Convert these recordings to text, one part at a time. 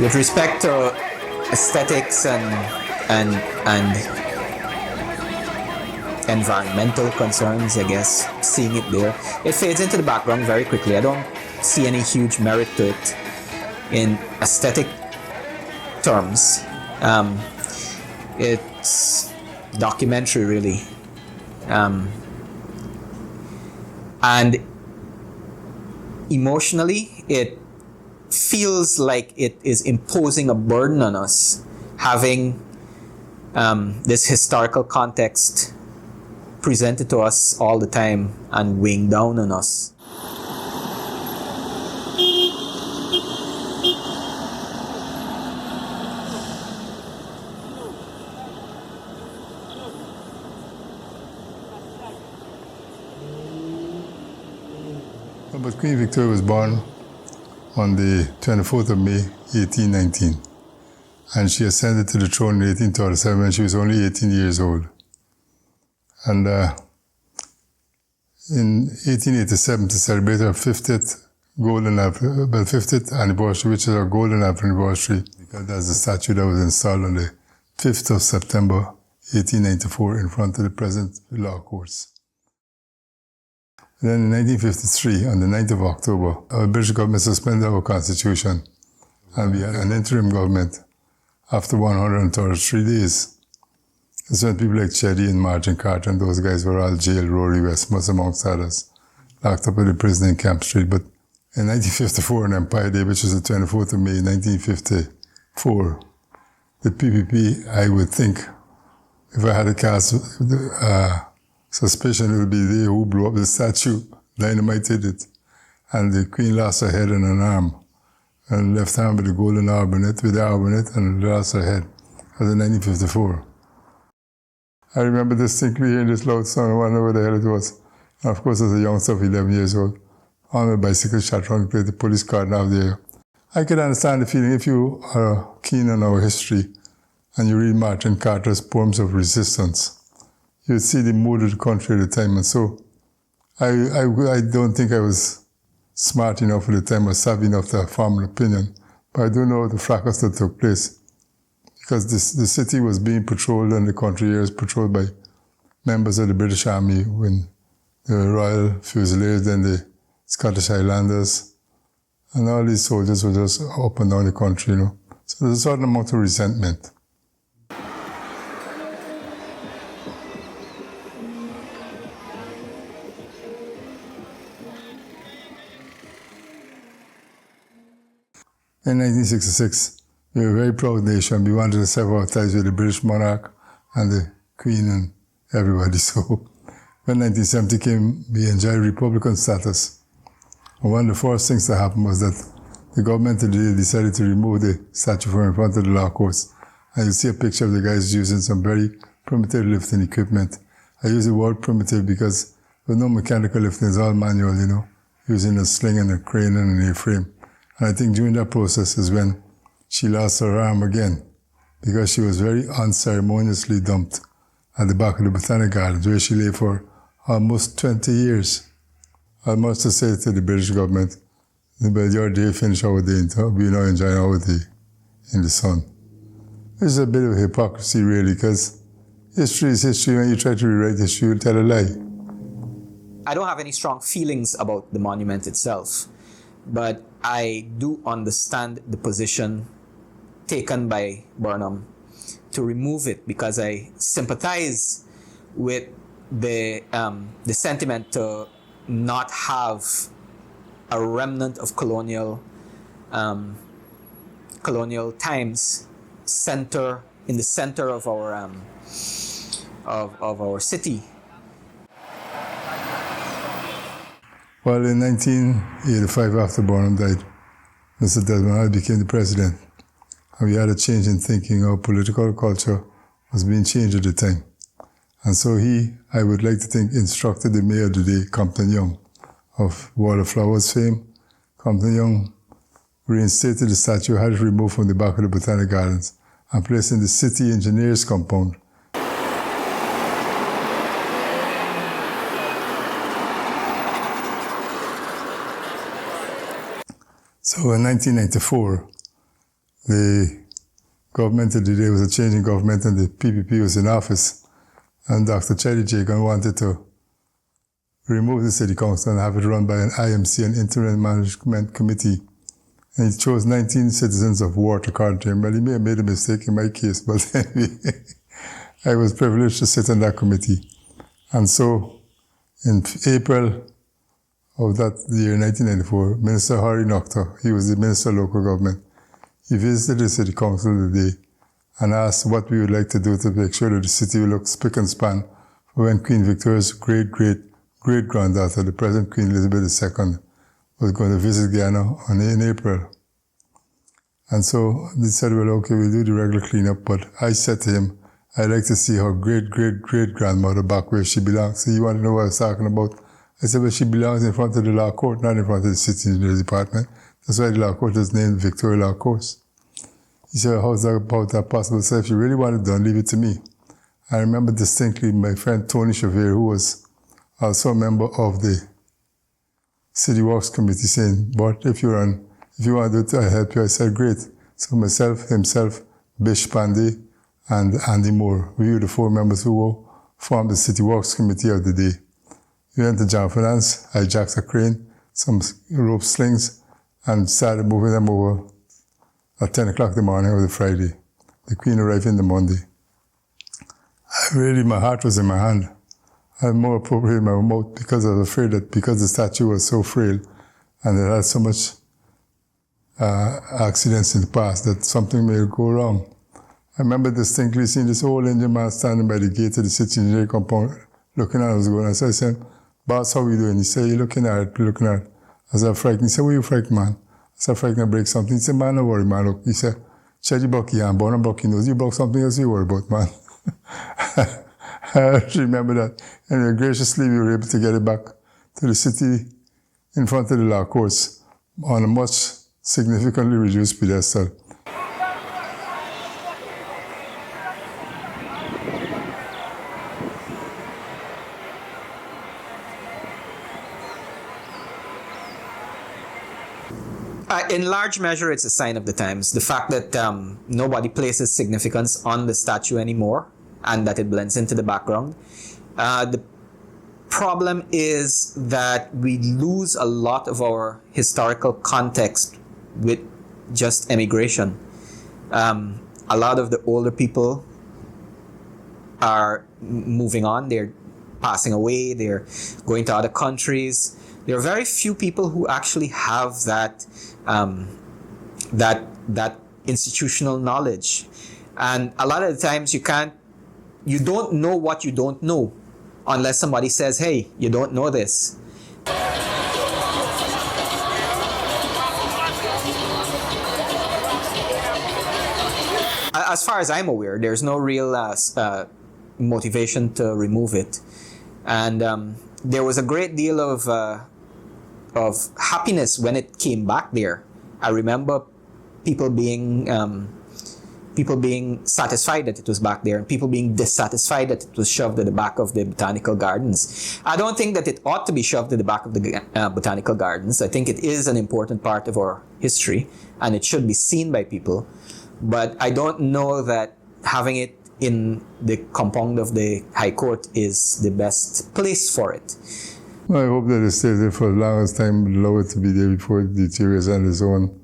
With respect to aesthetics and environmental concerns, I guess, seeing it there, it fades into the background very quickly. I don't see any huge merit to it in aesthetic terms. It's documentary, really. And emotionally, it feels like it is imposing a burden on us, having this historical context presented to us all the time and weighing down on us. But Queen Victoria was born on the 24th of May, 1819. And she ascended to the throne in 1837 when she was only 18 years old. And in 1887, to celebrate her 50th anniversary, which is her golden anniversary, because that's the statue that was installed on the 5th of September, 1894, in front of the present law courts. Then in 1953, on the 9th of October, our British government suspended our constitution, and we had an interim government after 133 days. That's when people like Cheddi and Martin Carter and those guys were all jailed, Rory Westmore amongst others, locked up in the prison in Camp Street. But in 1954, on Empire Day, which was the 24th of May, 1954, the PPP, I would think, if I had a cast suspicion, it would be they who blew up the statue, dynamited it, and the Queen lost her head and an arm, and left hand with the golden arbanet, and lost her head. That was in 1954. I remember distinctly hearing this loud sound. I wonder what the hell it was. And of course, as a youngster of 11 years old, on my bicycle, shot around, played the police card out there. I could understand the feeling if you are keen on our history and you read Martin Carter's poems of resistance. You see the mood of the country at the time, and so I don't think I was smart enough at the time or savvy enough to form an opinion, but I do know the fracas that took place, because the city was being patrolled and the country areas patrolled by members of the British Army, when the Royal Fusiliers, then the Scottish Highlanders, and all these soldiers were just up and down the country, you know. So there's a certain amount of resentment. In 1966, we were a very proud nation. We wanted to sever our ties with the British monarch and the Queen and everybody. So when 1970 came, we enjoyed Republican status. And one of the first things that happened was that the government of the day decided to remove the statue from in front of the law courts. And you see a picture of the guys using some very primitive lifting equipment. I use the word primitive because there's no mechanical lifting, it's all manual, you know, using a sling and a crane and an A-frame. And I think during that process is when she lost her arm again, because she was very unceremoniously dumped at the back of the Botanic Gardens, where she lay for almost 20 years. I must have said to the British government, but your day finished our day, we now enjoy our day in the sun. This is a bit of hypocrisy, really, because history is history. When you try to rewrite history, you'll tell a lie. I don't have any strong feelings about the monument itself, but I do understand the position taken by Burnham to remove it, because I sympathize with the sentiment to not have a remnant of colonial times in the center of our city. Well, in 1985, after Burnham died, Mr. Desmond became the president. And we had a change in thinking. Our political culture was being changed at the time. And so he, I would like to think, instructed the mayor of the day, Compton Young, of Wall of Flowers fame. Compton Young reinstated the statue, had it removed from the back of the Botanic Gardens, and placed in the city engineers compound. So in 1994, the government of the day was a changing government and the PPP was in office. And Dr. Chetty Jagan wanted to remove the city council and have it run by an IMC, an interim management committee. And he chose 19 citizens of war to according to him. Well, he may have made a mistake in my case, but anyway, I was privileged to sit on that committee. And so, in April of that year, 1994, Minister Hari Nokta, he was the Minister of Local Government, he visited the City Council the day and asked what we would like to do to make sure that the city will look spick and span for when Queen Victoria's great-granddaughter, the present Queen Elizabeth II, was going to visit Guyana in April. And so they said, well, okay, we'll do the regular cleanup, but I said to him, I'd like to see her great-great-great-grandmother back where she belongs. So you want to know what I was talking about? I said, well, she belongs in front of the law court, not in front of the city engineer's department. That's why the law court is named Victoria Law Course. He said, how's that about that possible? So if you really want it done, leave it to me. I remember distinctly my friend Tony Chevere, who was also a member of the City Works Committee, saying, but if you want to do it, I'll help you. I said, great. So myself, himself, Bish Pandey, and Andy Moore, we were the 4 members who formed the City Works Committee of the day. We went to John Finance, hijacked a crane, some rope slings, and started moving them over at 10 o'clock in the morning of the Friday. The Queen arrived in the Monday. My heart was in my hand. I had more appropriate in my mouth because I was afraid that because the statue was so frail and it had so much accidents in the past that something may go wrong. I remember distinctly seeing this old Indian man standing by the gate of the city engineering compound, looking at us going. I said, boss, how are you doing? He said, you're looking at it, looking at it. I said, frightened. He said, why are you frightened, man? I said, frightened I break something. He said, man, don't worry, man. Look. He said, Chetty Bucky and Bonner Bucky knows you broke something else you worry about, man. I remember that. Anyway, graciously, we were able to get it back to the city in front of the law courts on a much significantly reduced pedestal. In large measure, it's a sign of the times. The fact that nobody places significance on the statue anymore and that it blends into the background. The problem is that we lose a lot of our historical context with just emigration. A lot of the older people are moving on. They're passing away. They're going to other countries. There are very few people who actually have that institutional knowledge, and a lot of the times you don't know what you don't know unless somebody says, hey, you don't know this. As far as I'm aware, there's no real motivation to remove it, and there was a great deal of happiness when it came back there. I remember people being satisfied that it was back there and people being dissatisfied that it was shoved at the back of the botanical gardens. I don't think that it ought to be shoved at the back of the botanical gardens. I think it is an important part of our history and it should be seen by people. But I don't know that having it in the compound of the High Court is the best place for it. I hope that it stays there for the longest time, allow it to be there before it deteriorates on its own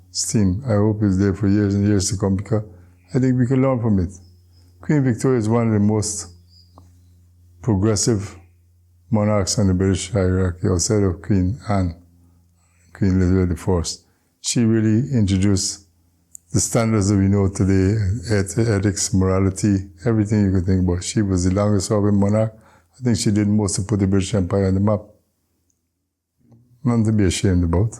steam. I hope it's there for years and years to come because I think we can learn from it. Queen Victoria is one of the most progressive monarchs on the British hierarchy outside of Queen Anne, Queen Elizabeth I. She really introduced the standards that we know today, ethics, morality, everything you could think about. She was the longest serving monarch. I think she did most to put the British Empire on the map. Nothing to be ashamed about.